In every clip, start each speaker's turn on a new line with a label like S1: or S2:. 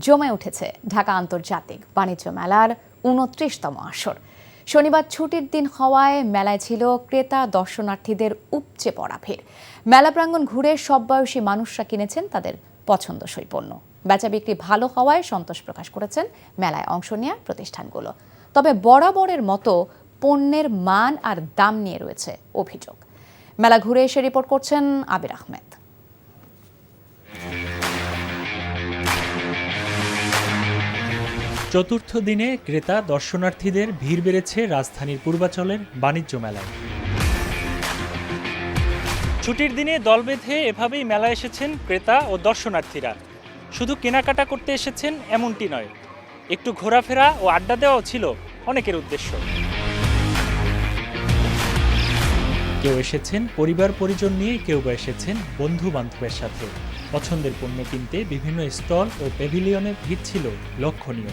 S1: জমে উঠেছে ঢাকা আন্তর্জাতিক বাণিজ্য মেলার ২৯তম আসর। শনিবার ছুটির দিন হওয়ায় মেলায় ছিল ক্রেতা দর্শনার্থীদের উপচে পড়া ভিড়। মেলা প্রাঙ্গণ ঘুরে সব বয়সী মানুষরা কিনেছেন তাদের পছন্দসই পণ্য। বেচা বিক্রি ভালো হওয়ায় সন্তোষ প্রকাশ করেছেন মেলায় অংশ নেওয়া প্রতিষ্ঠানগুলো। তবে বরাবরের মতো পণ্যের মান আর দাম নিয়ে রয়েছে অভিযোগ। মেলা ঘুরে এসে রিপোর্ট করছেন আবির আহমেদ।
S2: চতুর্থ দিনে ক্রেতা দর্শনার্থীদের ভিড় বেড়েছে রাজধানীর পূর্বাচলের বাণিজ্য মেলায়। ছুটির দিনে দল বেঁধে এভাবেই মেলায় এসেছেন ক্রেতা ও দর্শনার্থীরা। শুধু কেনাকাটা করতে এসেছেন এমনটি নয়, একটু ঘোরাফেরা ও আড্ডা দেওয়াও ছিল অনেকের উদ্দেশ্য। কেউ এসেছেন পরিবার পরিজন নিয়ে, কেউ বা এসেছেন বন্ধু বান্ধবের সাথে। পছন্দের পণ্য কিনতে বিভিন্ন স্টল ও প্যাভিলিয়নে ভিড় ছিল লক্ষণীয়।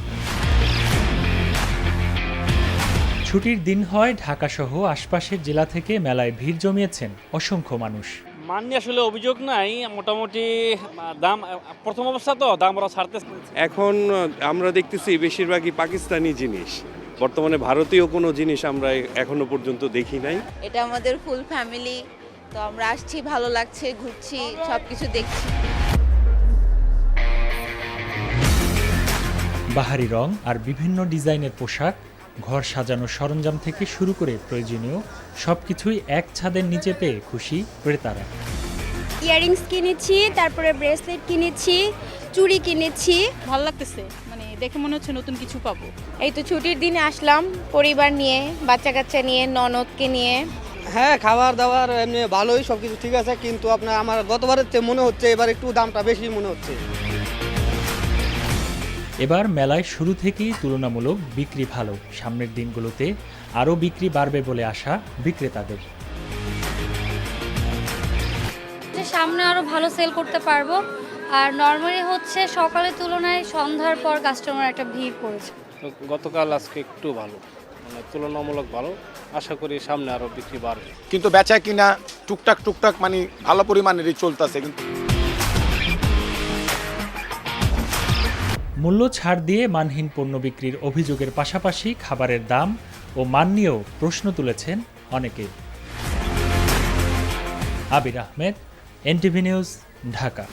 S2: ছুটির দিন হয় ঢাকাসহ আশপাশের জেলা থেকে মেলায় ভিড় জমিয়েছেন অসংখ্য মানুষ।
S3: মান নিয়ে আসলে অভিযোগ নাই, মোটামুটি দাম প্রথম অবস্থা তো দাম ওরা ছাড়তে।
S4: এখন আমরা দেখতেছি বেশিরভাগই পাকিস্তানি জিনিস, বর্তমানে ভারতীয় কোনো জিনিস আমরা এখনো পর্যন্ত দেখি নাই।
S5: এটা আমাদের ফুল ফ্যামিলি, তো আমরা আসছি, ভালো লাগছে, ঘুরছি, সবকিছু দেখছি।
S2: বাহারি রং আর বিভিন্ন ডিজাইনের পোশাক, ঘর সাজানোর সরঞ্জাম থেকে শুরু করে প্রয়োজনীয় সবকিছুই এক ছাদের নিচে পেয়ে খুশি ক্রেতারা।
S6: ইয়াররিংস কিনেছি, তারপরে ব্রেসলেট কিনেছি, চুড়ি কিনেছি।
S7: ভালো লাগতেছে, মানে দেখে মনে হচ্ছে নতুন কিছু পাবো।
S5: এই তো ছুটির দিনে আসলাম পরিবার নিয়ে, বাচ্চা কাচ্চা নিয়ে, ননদকে নিয়ে।
S8: হ্যাঁ, খাবার দাবার এমনি ভালোই, সব কিছু ঠিক আছে, কিন্তু আপনার আমার গতবারের চেয়ে মনে হচ্ছে এবার একটু দামটা বেশি মনে হচ্ছে।
S2: এবার মেলায় শুরু থেকেই তুলনামূলক বিক্রি ভালো। সামনের দিনগুলোতে আরও বিক্রি বাড়বে বলে আশা বিক্রেতাদের।
S9: সামনে আরো ভালো সেল করতে পারবো। আর নরমালি হচ্ছে সকালের তুলনায় সন্ধ্যার পর কাস্টমার একটা ভিড় পড়েছে।
S3: গতকাল আজকে একটু ভালো, মানে তুলনামূলক ভালো। আশা করি সামনে আরো বিক্রি বাড়বে।
S10: কিন্তু বেচা কিনা টুকটাক মানে ভালো পরিমাণেরই চলতেছে। কিন্তু
S2: মূল্য ছাড় দিয়ে মানহীন পণ্য বিক্রির অভিযোগের পাশাপাশি খাবারের দাম ও মান নিয়েও প্রশ্ন তুলেছেন অনেকে। আবির আহমেদ, এনটিভি নিউজ, ঢাকা।